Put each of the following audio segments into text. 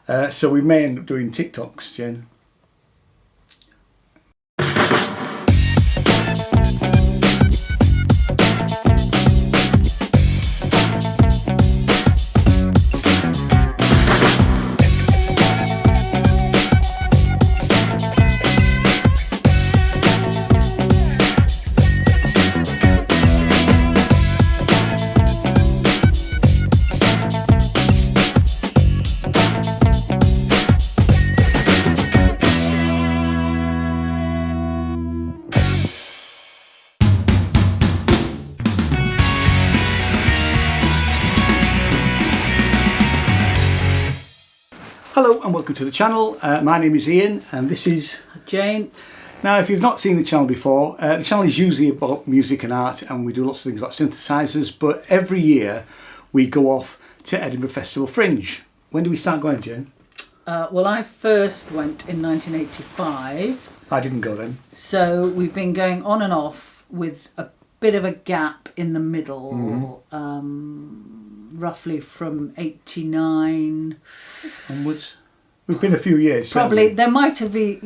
So we may end up doing TikToks, Jen. Hello and welcome to the channel. My name is Ian and this is Jane. Now, if you've not seen the channel before, the channel is usually about music and art, and we do lots of things about synthesizers, but every year we go off to Edinburgh Fringe. When do we start going, Jane? Well, I first went in 1985. I didn't go then. So we've been going on and off with a bit of a gap in the middle, roughly from 89 onwards. We've been a few years. Probably certainly. there might have been,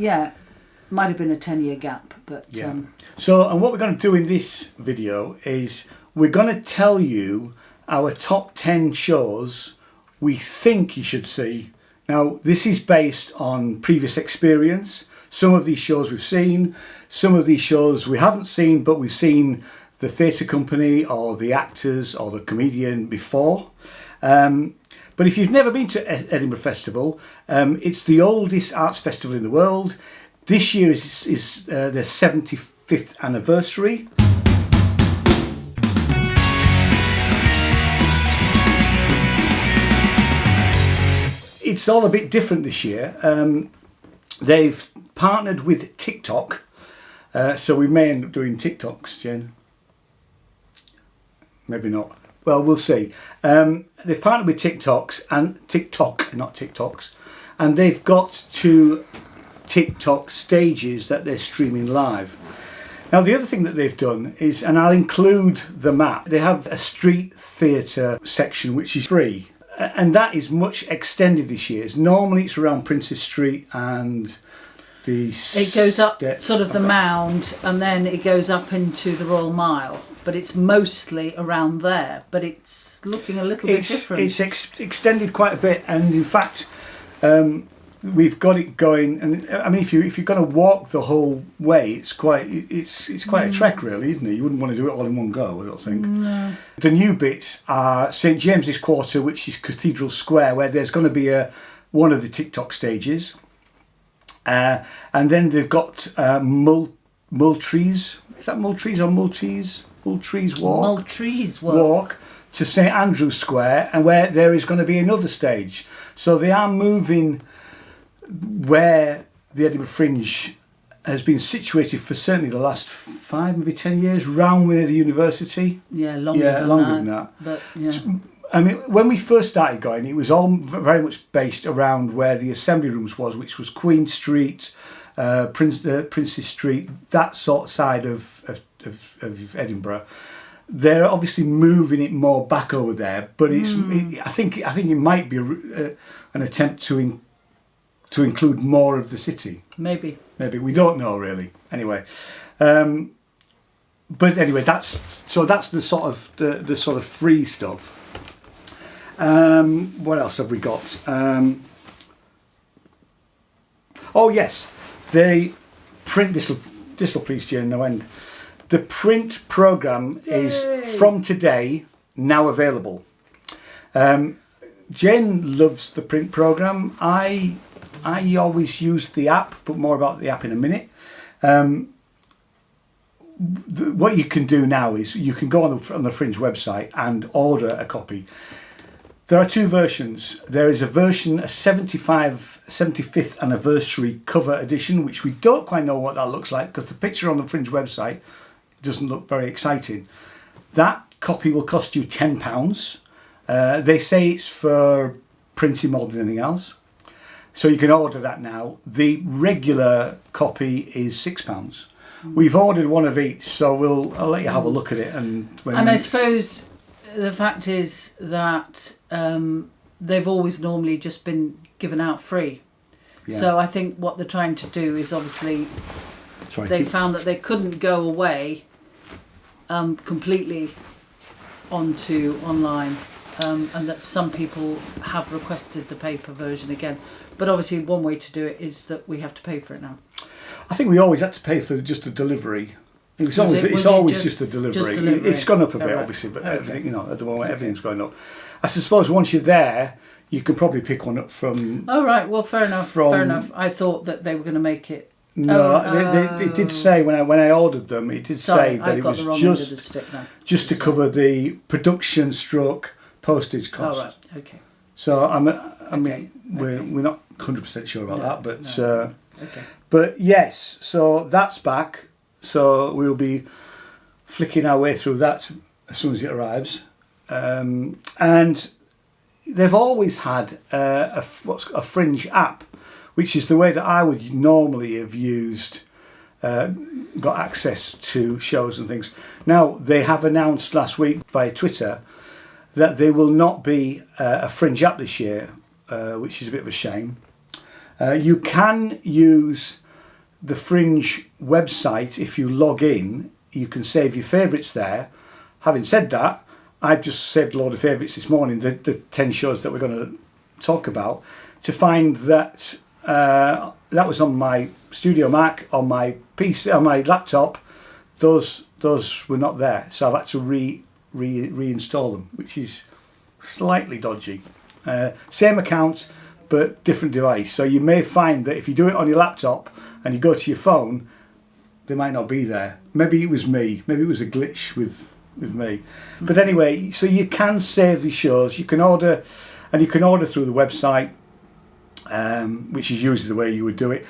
might have been a 10-year gap, but yeah. So, and what we're going to do in this video is we're going to tell you our top 10 shows we think you should see. Now, this is based on previous experience. Some of these shows we've seen, some of these shows we haven't seen, but we've seen the theatre company or the actors or the comedian before. But if you've never been to Edinburgh Festival, it's the oldest arts festival in the world. This year is their 75th anniversary. It's all a bit different this year. They've partnered with TikTok, so we may end up doing TikToks, Jen. Maybe not. Well, we'll see. They've partnered with TikTok, not TikToks, and they've got 2 TikTok stages that they're streaming live. Now, the other thing that they've done is, and I'll include the map, they have a street theatre section which is free, and that is much extended this year. Normally it's around Princess Street and it goes up sort of the Mound, and then it goes up into the Royal Mile, but it's mostly around there, but it's looking a little bit different. It's extended quite a bit, and in fact we've got it going, and I mean if you're going to walk the whole way, it's quite a trek really, isn't it? You wouldn't want to do it all in one go, I don't think. No. The new bits are St James's Quarter, which is Cathedral Square, where there's going to be one of the TikTok stages. And then they've got Multrees. Is that Multrees or Maltese? Multrees Walk. Multrees Walk to St Andrew's Square, and where there is going to be another stage. So they are moving where the Edinburgh Fringe has been situated for certainly the last 5, maybe 10 years, round near the university. Yeah, longer than that. But yeah. I mean, when we first started going, it was all very much based around where the Assembly Rooms was, which was Queen Street, Princess Street, that sort of side of Edinburgh. They're obviously moving it more back over there, but I think it might be an attempt to include more of the city. Maybe we don't know really. Anyway. But anyway, that's the sort of free stuff. What else have we got? Oh yes, they print this will please Jane no end. The print programme is from today now available. Jane loves the print programme. I always use the app, but more about the app in a minute. What you can do now is you can go on the Fringe website and order a copy. There are 2 versions. There is a version, a 75th anniversary cover edition, which we don't quite know what that looks like because the picture on the Fringe website doesn't look very exciting. That copy will cost you £10. They say it's for printing more than anything else. So you can order that now. The regular copy is £6. We've ordered one of each, so I'll let you have a look at it. And I suppose the fact is that they've always normally just been given out free. Yeah. So I think what they're trying to do is obviously they found that they couldn't go away completely onto online, and that some people have requested the paper version again. But obviously one way to do it is that we have to pay for it now. I think we always had to pay for just the delivery. It's always just the delivery. Just delivery. It's gone up a bit, obviously, but everything, at the moment everything's going up. I suppose once you're there, you can probably pick one up from. Oh right, well fair enough. Fair enough. I thought that they were going to make it. No, it did say when I ordered them, it did say that it was just to cover the production / postage costs. Oh right, okay. So we're not 100% sure about that, but okay. But yes, so that's back. So we'll be flicking our way through that as soon as it arrives, and they've always had a Fringe app, which is the way that I would normally have used, got access to shows and things. Now, they have announced last week via Twitter that there will not be a Fringe app this year, which is a bit of a shame. You can use the Fringe website. If you log in, you can save your favourites there. Having said that, I've just saved a load of favourites this morning, the 10 shows that we're going to talk about, to find that that was on my Studio Mac, on my PC, on my laptop. Those were not there, so I've had to reinstall them, which is slightly dodgy. Same account, but different device. So you may find that if you do it on your laptop and you go to your phone, they might not be there. Maybe it was me. Maybe it was a glitch with me. But anyway, so you can save your shows. You can order, and you can order through the website, which is usually the way you would do it.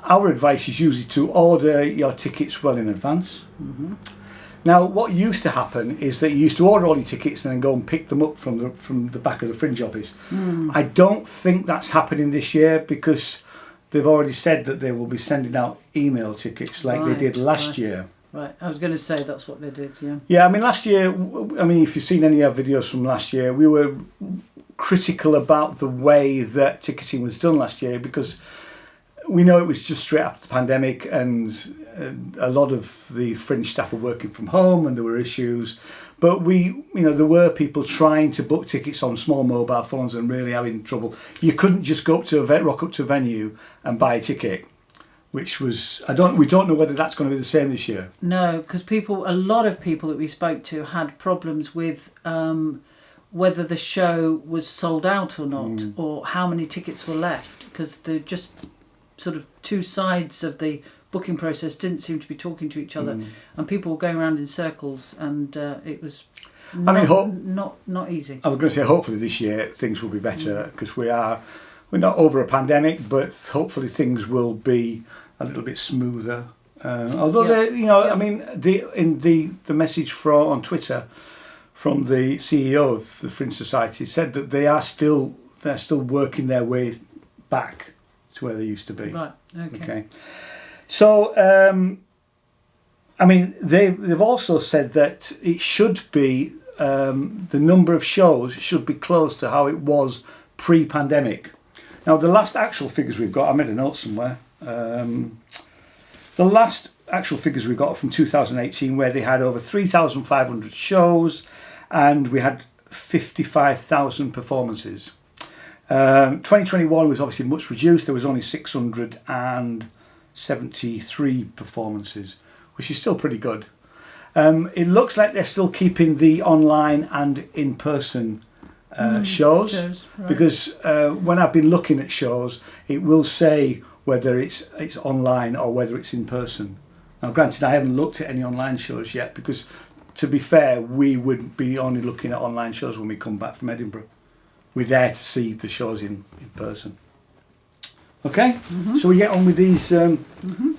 Our advice is usually to order your tickets well in advance. Mm-hmm. Now, what used to happen is that you used to order all your tickets and then go and pick them up from the back of the Fringe office. I don't think that's happening this year, because they've already said that they will be sending out email tickets like they did last year. Right, I was going to say that's what they did, yeah. Yeah, I mean, last year, if you've seen any of our videos from last year, we were critical about the way that ticketing was done last year, because we know it was just straight after the pandemic, and a lot of the Fringe staff were working from home and there were issues. But there were people trying to book tickets on small mobile phones and really having trouble. You couldn't just go up to rock up to a venue and buy a ticket, which was we don't know whether that's going to be the same this year. No, because a lot of people that we spoke to had problems with whether the show was sold out or not, or how many tickets were left, because they're just sort of two sides of the booking process didn't seem to be talking to each other, and people were going around in circles, and it was not easy. I was going to say, hopefully this year things will be better, because we're not over a pandemic, but hopefully things will be a little bit smoother. Although the message on Twitter from the CEO of the Fringe Society said that they're still working their way back to where they used to be. Right. Okay. So, they've also said that it should be the number of shows should be close to how it was pre-pandemic. Now, the last actual figures we've got, I made a note somewhere. The last actual figures we got are from 2018, where they had over 3,500 shows, and we had 55,000 performances. 2021 was obviously much reduced. There was only 673 performances, which is still pretty good. It looks like they're still keeping the online and in-person shows, right. Because when I've been looking at shows, it will say whether it's online or whether it's in person. Now, granted, I haven't looked at any online shows yet, because, to be fair, we would be only looking at online shows when we come back from Edinburgh. We're there to see the shows in person. Okay, so we get on with these. Don't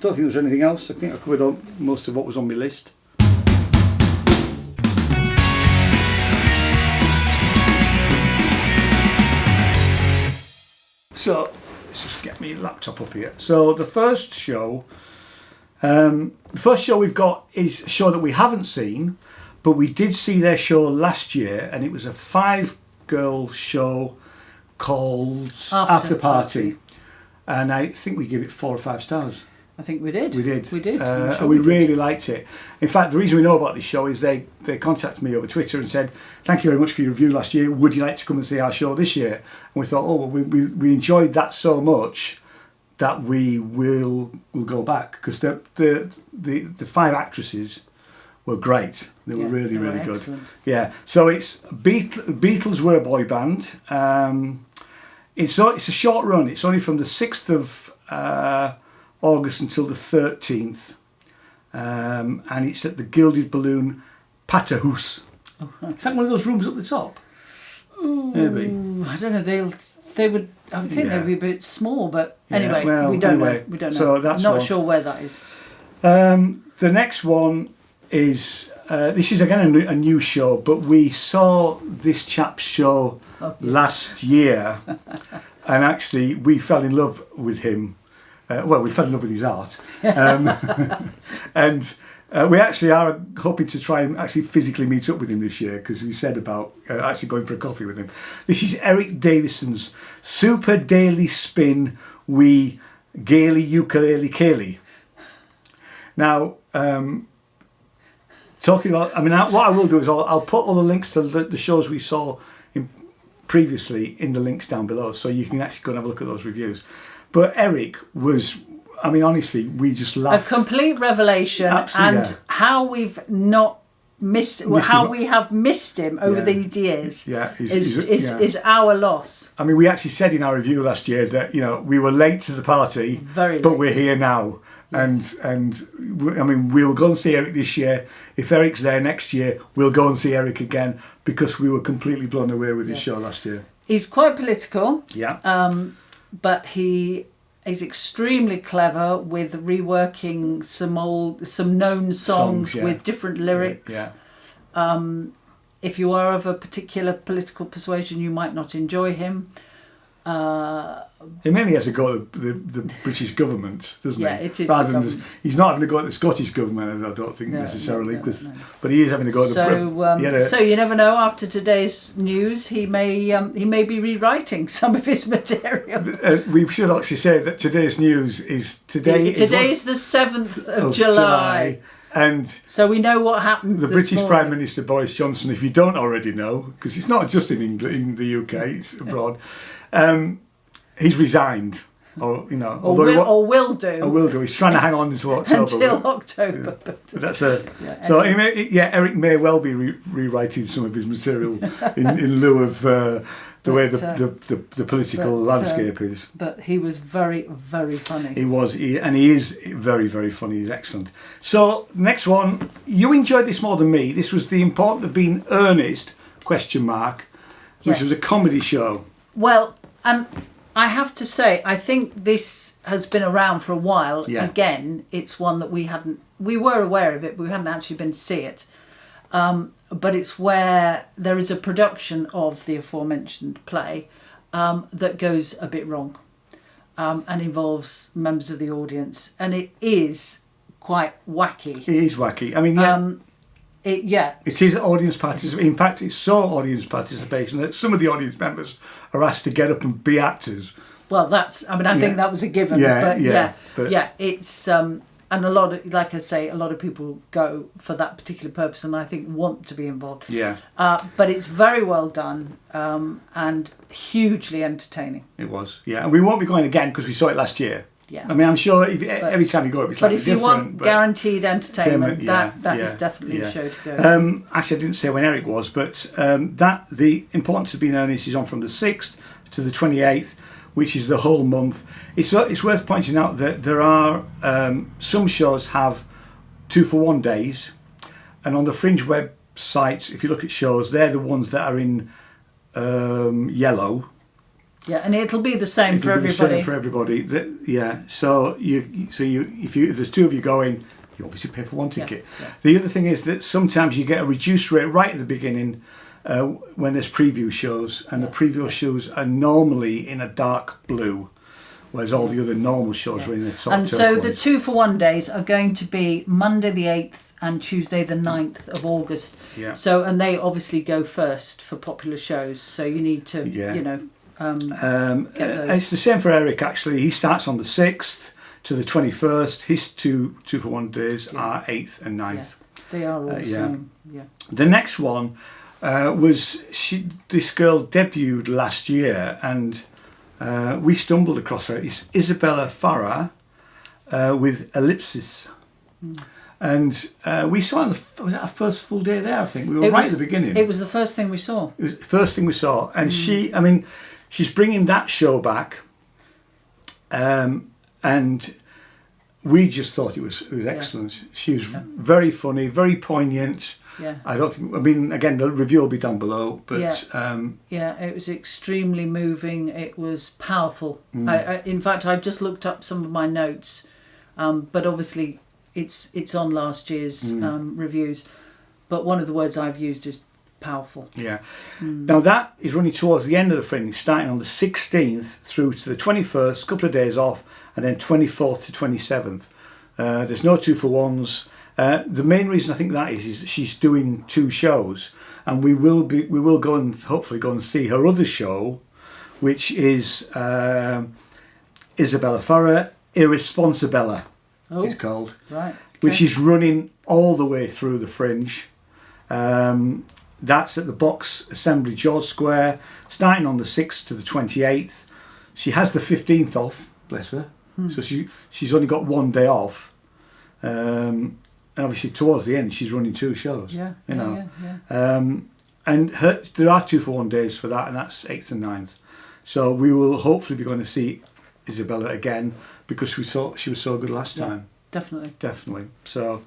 think there's anything else. I think I covered most of what was on my list. So let's just get my laptop up here. So the first show we've got is a show that we haven't seen, but we did see their show last year, and it was a 5-girl show called After Party. And I think we give it 4 or 5 stars. I think we did. We did. We did. And we really liked it. In fact, the reason we know about this show is they contacted me over Twitter and said, "Thank you very much for your review last year. Would you like to come and see our show this year?" And we thought, oh, well, we enjoyed that so much that we will go back, because the 5 actresses were great. They were really good. Excellent. Yeah. So it's Beatles were a boy band. It's a short run. It's only from the 6th of August until the 13th, and it's at the Gilded Balloon Paterhouse. Is that one of those rooms up the top? Ooh, maybe. I don't know. They would. I would think they'd be a bit small, but anyway, well, we don't know. We don't know. So that's not sure where that is. The next one is this is again a new show, but we saw this chap's show last year, and actually we fell in love with him. Well, we fell in love with his art, and we actually are hoping to try and actually physically meet up with him this year, because we said about actually going for a coffee with him. This is Eric Davison's Super Daily Spin We Gaily Ukulele Kaylee. Now, talking about, I mean, what I will do is I'll put all the links to the shows we saw previously in the links down below, so you can actually go and have a look at those reviews. But Eric was, I mean, honestly, we just laughed. A complete revelation. Absolutely, and how we've not missed how we have missed him over these years is our loss. I mean, we actually said in our review last year that, you know, we were late to the party, but we're here now. Yes. And I mean, we'll go and see Eric this year. If Eric's there next year, we'll go and see Eric again, because we were completely blown away with his show last year. He's quite political. Yeah. But he is extremely clever with reworking some known songs with different lyrics. Yeah. If you are of a particular political persuasion, you might not enjoy him. He mainly has a go at the British government, doesn't he? Yeah, it is. Rather than he's not having a go at the Scottish government, I don't think necessarily, but he is having a go at the. So you never know. After today's news, he may be rewriting some of his material. We should actually say that today's news is today. Today is the 7th of July. And so we know what happened. The British Prime Minister Boris Johnson, if you don't already know, because it's not just in England, in the UK, it's abroad. He's resigned, or you know, will do. He's trying to hang on until October. Until October. Yeah. That's so. Eric may well be rewriting some of his material in lieu of the way the political landscape is. But he was very, very funny. He was, and he is very, very funny. He's excellent. So next one, you enjoyed this more than me. This was The Importance of Being Earnest ? Which was a comedy show. Well, and I have to say, I think this has been around for a while. Yeah. Again, it's one that we were aware of it, but we hadn't actually been to see it. But it's where there is a production of the aforementioned play that goes a bit wrong and involves members of the audience. And it is quite wacky. It is wacky. I mean, it is audience participation. In fact, it's so audience participation that some of the audience members are asked to get up and be actors. Well, I think that was a given. But it's and a lot of, like I say, a lot of people go for that particular purpose, and I think want to be involved. Yeah. But it's very well done and hugely entertaining. It was, yeah, and we won't be going again because we saw it last year. Yeah. I mean, I'm sure every time you go, it's slightly different. But if you want guaranteed entertainment, that is definitely the show to go. Actually, I didn't say when Eric was, but The Importance of Being Earnest is on from the 6th to the 28th, which is the whole month. It's worth pointing out that there are some shows have 2-for-1 days, and on the Fringe website, if you look at shows, they're the ones that are in yellow. Yeah, and it'll be the same for everybody. So if there's 2 of you going, you obviously pay for 1 ticket. Yeah. The other thing is that sometimes you get a reduced rate right at the beginning when there's preview shows, and the preview shows are normally in a dark blue, whereas all the other normal shows are in a sort of turquoise. So the 2-for-1 days are going to be Monday the 8th and Tuesday the 9th of August. Yeah. So, and they obviously go first for popular shows, so you need to, get those? It's the same for Eric, actually. He starts on the 6th to the 21st. His two for one days are 8th and 9th. Yeah. They are all the same. Yeah. The next one was this girl debuted last year, and we stumbled across her. It's Isabella Farah with Ellipsis. And we saw her was that our first full day there, I think. We were right at the beginning. It was the first thing we saw. It was the first thing we saw. And she's bringing that show back. And we just thought it was excellent. She was very funny, very poignant. Yeah. Again, the review will be down below, but it was extremely moving. It was powerful. In fact, I've just looked up some of my notes, but obviously it's on last year's reviews. But one of the words I've used is powerful. Yeah. Now that is running towards the end of the Fringe, starting on the 16th through to the 21st, couple of days off, and then 24th to 27th. There's no 2-for-1s. The main reason I think that is that she's doing 2 shows, and we will go and hopefully go and see her other show, which is Isabella Farah Irresponsibella. It's called, right? Okay. Which is running all the way through the Fringe. That's at the Box Assembly, George Square, starting on the 6th to the 28th. She has the 15th off, bless her. So she's only got one day off. And obviously towards the end she's running 2 shows. And there are 2-for-1 days for that, and that's 8th and 9th. So we will hopefully be going to see Isabella again, because we thought she was so good last time. Definitely. So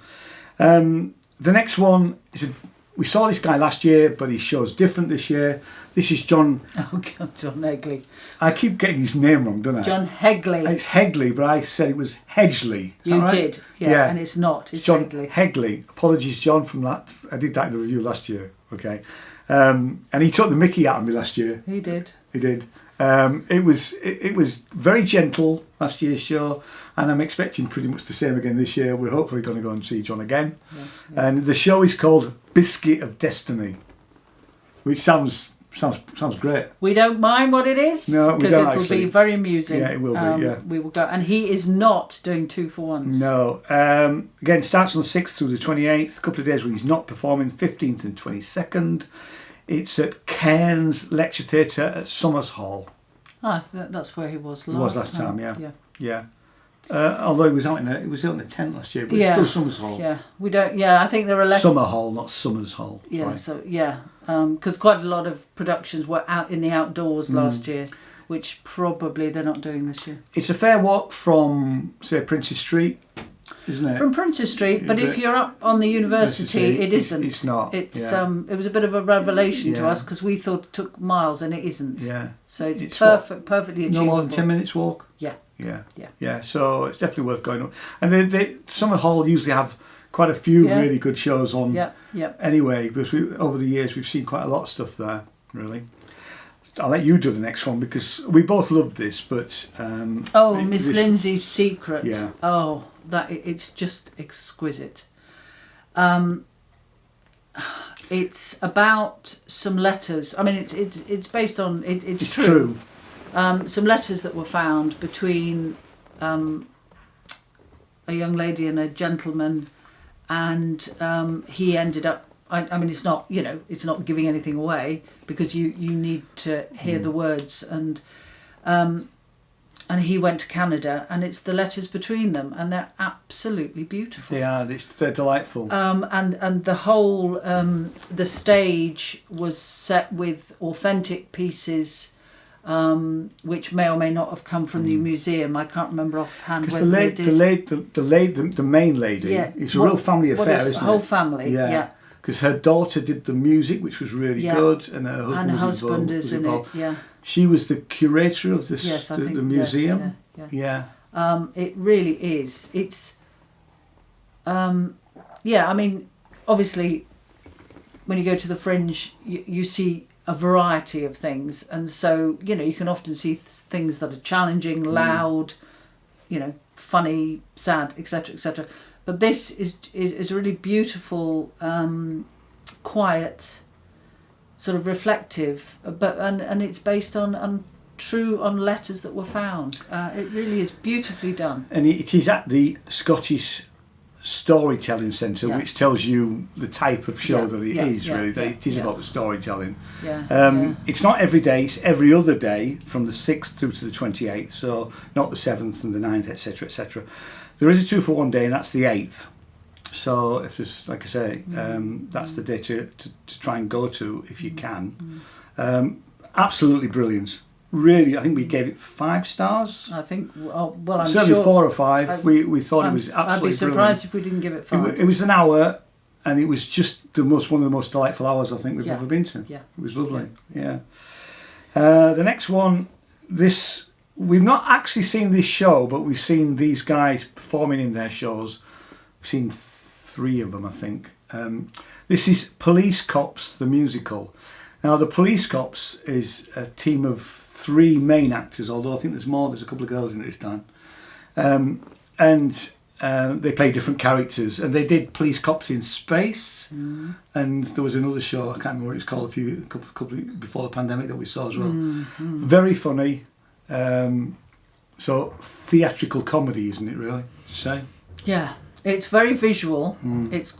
the next one is we saw this guy last year, but his show's different this year. This is John. Oh God, John Hegley. I keep getting his name wrong, don't I? John Hegley. It's Hegley, but I said it was Hedgley. You right? did, yeah, and it's not. It's John Hegley. Hegley. Apologies, John, from that. I did that in the review last year. Okay, and he took the mickey out of me last year. He did. It was very gentle last year's show, and I'm expecting pretty much the same again this year. We're hopefully going to go and see John again. And the show is called Biscuit of Destiny, which sounds great. We don't mind what it is. No, we don't, because it'll be very amusing. Yeah, it will be. Yeah, we will go, and he is not doing 2-for-1s. No. Again, starts on the 6th through the 28th. A couple of days when he's not performing, 15th and 22nd. It's at Cairns Lecture Theatre at Summers Hall. That's where he was last. He was last time. Yeah. Although he was out in a tent last year, but it's still Summers Hall. Yeah, we don't. Yeah, I think there are less. Summer Hall, not Summers Hall. Yeah. Right. So because quite a lot of productions were out in the outdoors last year, which probably they're not doing this year. It's a fair walk from, say, Princes Street, isn't it? From Princes Street, but if you're up on the university, it isn't. It's not. It's it was a bit of a revelation to us, because we thought it took miles, and it isn't. Yeah. So it's perfectly achievable. No more than 10 minutes walk. Yeah. So it's definitely worth going on. And they Summer Hall usually have quite a few really good shows on. Anyway, because over the years we've seen quite a lot of stuff there. Really. I'll let you do the next one, because we both loved this, but Miss Lindsay's Secret. Yeah. Oh, it's just exquisite. It's about some letters. I mean, it's based on it's true. Some letters that were found between a young lady and a gentleman, and he ended up. I mean, it's not it's not giving anything away, because you need to hear the words, and he went to Canada, and it's the letters between them, and they're absolutely beautiful. They are. They're delightful. And the whole the stage was set with authentic pieces, which may or may not have come from the museum. I can't remember offhand. Because the main lady, it's a real family affair, isn't it? The whole family. Yeah. Because her daughter did the music, which was really good, and her husband is in it. Yeah. She was the curator of this, the museum. Yeah. It really is. It's. I mean, obviously, when you go to the Fringe, you see a variety of things, and so you can often see things that are challenging, loud, funny, sad, etc., etc. But this is a really beautiful, quiet, sort of reflective, and it's based on true on letters that were found. It really is beautifully done. And it is at the Scottish Storytelling Centre, which tells you the type of show that it is, really. It is about the storytelling. It's not every day, it's every other day from the 6th through to the 28th, so not the 7th and the 9th, etc., etc. There is a 2-for-1 day, and that's the 8th. So if there's, like I say, that's the day to try and go to if you can. Absolutely brilliant. Really, I think we gave it 5 stars. I think, well, I'm certainly sure 4 or 5. We thought it was absolutely brilliant. I'd be surprised if we didn't give it 5. It was an hour, and it was just one of the most delightful hours I think we've ever been to. Yeah. It was lovely. Yeah. The next one, we've not actually seen this show, but we've seen these guys performing in their shows. We've seen 3 of them, I think. This is Police Cops, the musical. Now, the Police Cops is a team of 3 main actors, although I think there's more. There's a couple of girls in it this time. And they play different characters. And they did Police Cops in Space. And there was another show, I can't remember what it was called, a couple before the pandemic that we saw as well. Very funny. So, theatrical comedy, isn't it, really, to say? Yeah. It's very visual. It's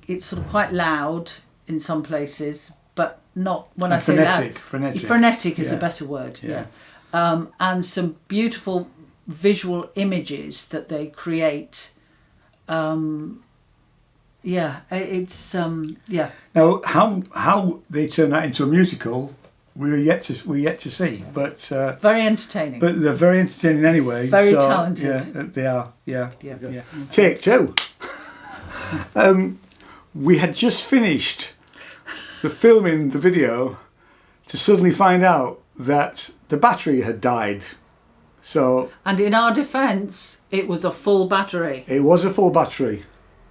it's sort of quite loud in some places, but not when I say loud. Frenetic is a better word. Yeah. And some beautiful visual images that they create. It's Now, how they turn that into a musical, we're yet to see. But very entertaining. But they're very entertaining anyway. Very talented. Yeah, they are. Yeah. Take 2. We had just finished filming the video to suddenly find out that the battery had died. So. And in our defence, it was a full battery. It was a full battery.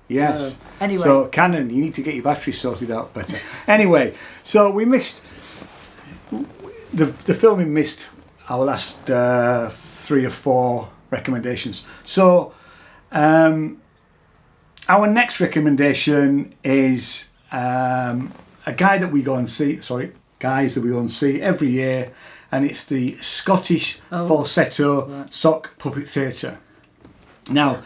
Yes. So, anyway. So Canon, you need to get your battery sorted out better. Anyway, so we missed. The filming missed our last 3 or 4 recommendations. So our next recommendation is a guy that we go and see. Guys that we go and see every year, and it's the Scottish Falsetto Sock Puppet Theatre. Now,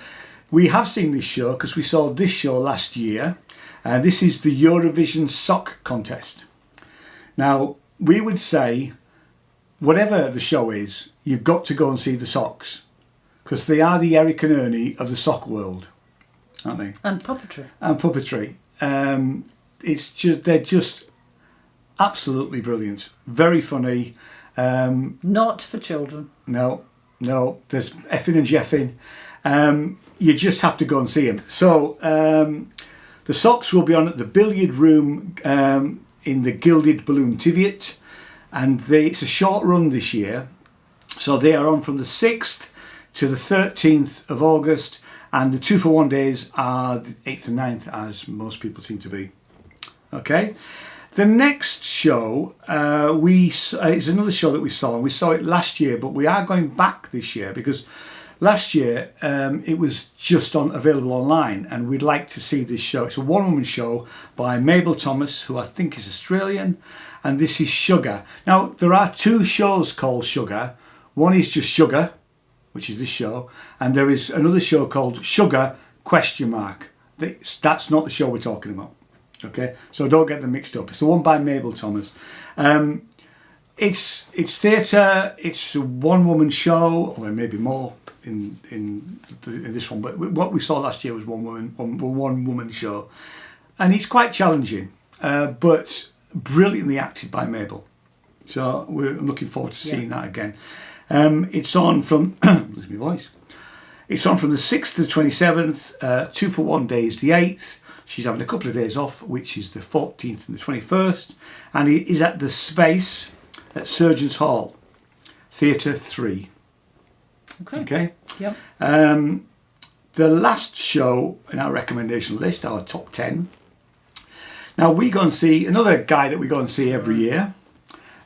we have seen this show because we saw this show last year. This is the Eurovision Sock Contest. Now, we would say, whatever the show is, you've got to go and see the socks, because they are the Eric and Ernie of the sock world, aren't they? And puppetry. They're just absolutely brilliant, very funny. Not for children. No, there's effing and jeffing. You just have to go and see them. So the socks will be on at the billiard room in the Gilded Balloon Tiviot, and it's a short run this year, so they are on from the 6th to the 13th of August, and the 2-for-1 days are the 8th and 9th, as most people seem to be. Okay, the next show is another show that we saw, and we saw it last year, but we are going back this year because last year it was just available online, and we'd like to see this show. It's a one-woman show by Mabel Thomas, who I think is Australian, and this is Sugar. Now, there are 2 shows called Sugar. One is just Sugar, which is this show, and there is another show called Sugar ? That's not the show we're talking about. Okay, so don't get them mixed up. It's the one by Mabel Thomas. It's theatre. It's a one-woman show, or there may be more in this one. But what we saw last year was one woman show, and it's quite challenging, but brilliantly acted by Mabel. So I'm looking forward to seeing that again. It's on from lose my voice. It's on from the 6th to the 27th. 2-for-1 day is the 8th. She's having a couple of days off, which is the 14th and the 21st, and it is at the Space at Surgeons Hall, Theatre 3. Okay. Yep. The last show in our recommendation list, our top 10. Now we go and see another guy that we go and see every year.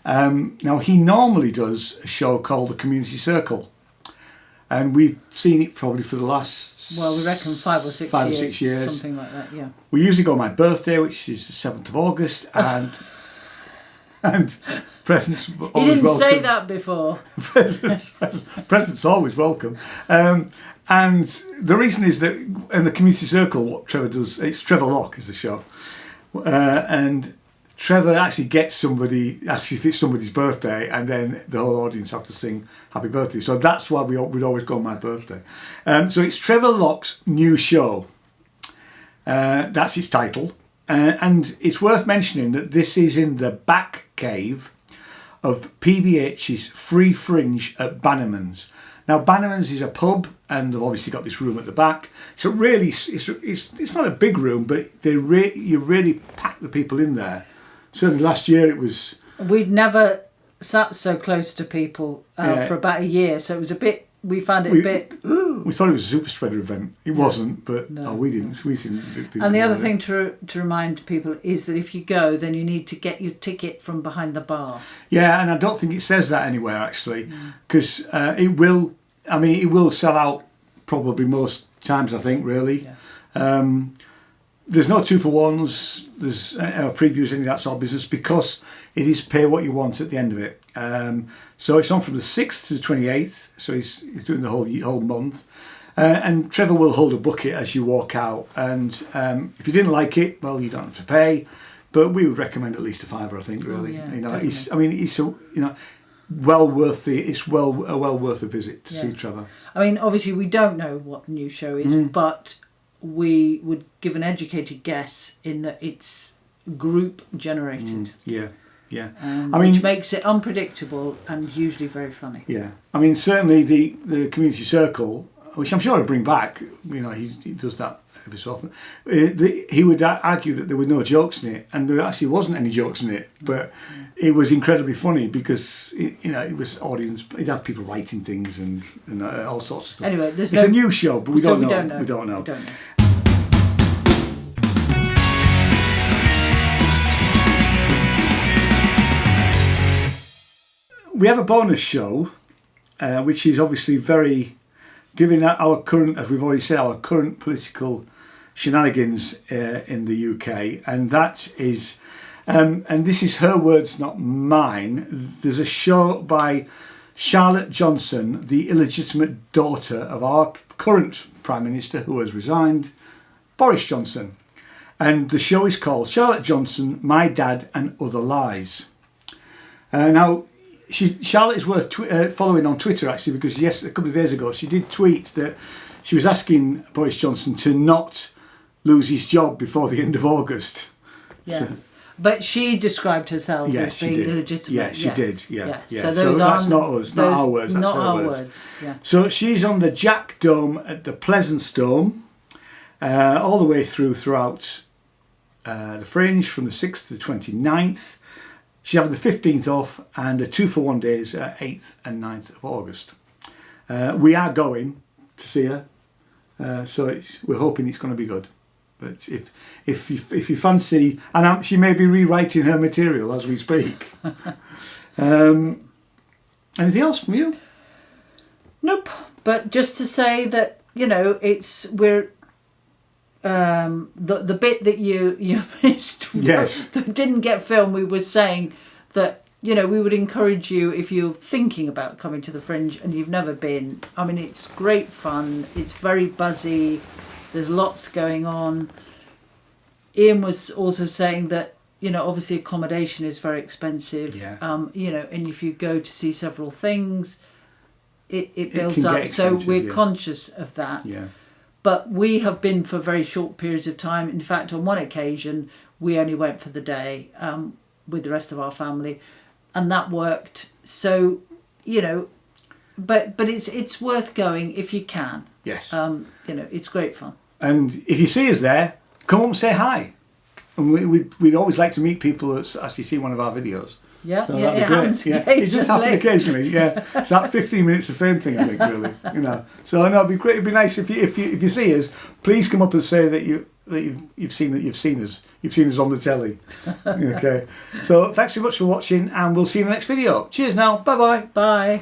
Now he normally does a show called The Community Circle, and we've seen it probably for the last. Well, we reckon 5 or 6 years, something like that. Yeah. We usually go on my birthday, which is the 7th of August, and and presents He always didn't welcome. say that before. presents always welcome. And the reason is that in the community circle, what Trevor does, it's Trevor Lock is the show, and Trevor actually gets somebody, asks if it's somebody's birthday, and then the whole audience have to sing happy birthday. So that's why we'd always go on my birthday. So it's Trevor Lock's new show. That's its title. And it's worth mentioning that this is in the back cave of PBH's Free Fringe at Bannerman's. Now Bannerman's is a pub, and they've obviously got this room at the back. So really, it's not a big room, but you really pack the people in there. Certainly last year it was. We'd never sat so close to people for about a year, so it was a bit. We found it a bit. We thought it was a super spreader event. It wasn't, but we didn't. And the other thing to remind people is that if you go, then you need to get your ticket from behind the bar. Yeah, and I don't think it says that anywhere actually, because it will. I mean, it will sell out probably most times. I think really. Yeah. There's no 2-for-1s. There's previews, any of that sort of business, because it is pay what you want at the end of it. So it's on from the 6th to the 28th. So he's doing the whole month. And Trevor will hold a bucket as you walk out. And if you didn't like it, well, you don't have to pay. But we would recommend at least a £5, I think. Really, it's well worth it's well worth a visit to see Trevor. I mean, obviously we don't know what the new show is, but we would give an educated guess in that it's group generated. Yeah. Which makes it unpredictable and usually very funny. Yeah. I mean, certainly the community circle, which I'm sure he'll bring back, he does that every so often, he would argue that there were no jokes in it, and there actually wasn't any jokes in it, but it was incredibly funny because, it was audience, he'd have people writing things and all sorts of stuff. Anyway, it's a new show, but we don't know. We don't know. We have a bonus show, which is obviously very, given our current, as we've already said, our current political shenanigans in the UK, and that is, and this is her words, not mine. There's a show by Charlotte Johnson, the illegitimate daughter of our current Prime Minister, who has resigned, Boris Johnson. And the show is called Charlotte Johnson, My Dad and Other Lies. Now, Charlotte is worth following on Twitter, actually, because a couple of days ago she did tweet that she was asking Boris Johnson to not lose his job before the end of August. Yeah. So, but she described herself as being illegitimate. Yeah, she did. Yeah. So that's not us, not our words. That's not her our words. Yeah. So she's on the Jack Dome at the Pleasance Dome, all the way throughout the Fringe from the 6th to the 29th. She's having the 15th off, and the 2-for-1 days 8th and 9th of August. We are going to see her, so we're hoping it's going to be good. But if you fancy, and she may be rewriting her material as we speak. Anything else from you? Nope. But just to say that we're the bit that you missed, that didn't get filmed. We were saying that we would encourage you, if you're thinking about coming to the Fringe and you've never been. I mean, it's great fun. It's very buzzy. There's lots going on. Ian was also saying that obviously accommodation is very expensive. Yeah. And if you go to see several things, it builds up. So we're conscious of that. Yeah. But we have been for very short periods of time. In fact, on one occasion, we only went for the day with the rest of our family, and that worked. So, but it's worth going if you can. Yes. It's great fun. And if you see us there, come up and say hi. And we'd always like to meet people that actually see one of our videos. Yeah, so it happens occasionally. It just happens occasionally. Yeah, it's that 15 minutes of fame thing, I think, really. So it'd be great. It'd be nice if you see us, please come up and say that you've seen us. You've seen us on the telly. Okay. So thanks so much for watching, and we'll see you in the next video. Cheers now. Bye bye. Bye.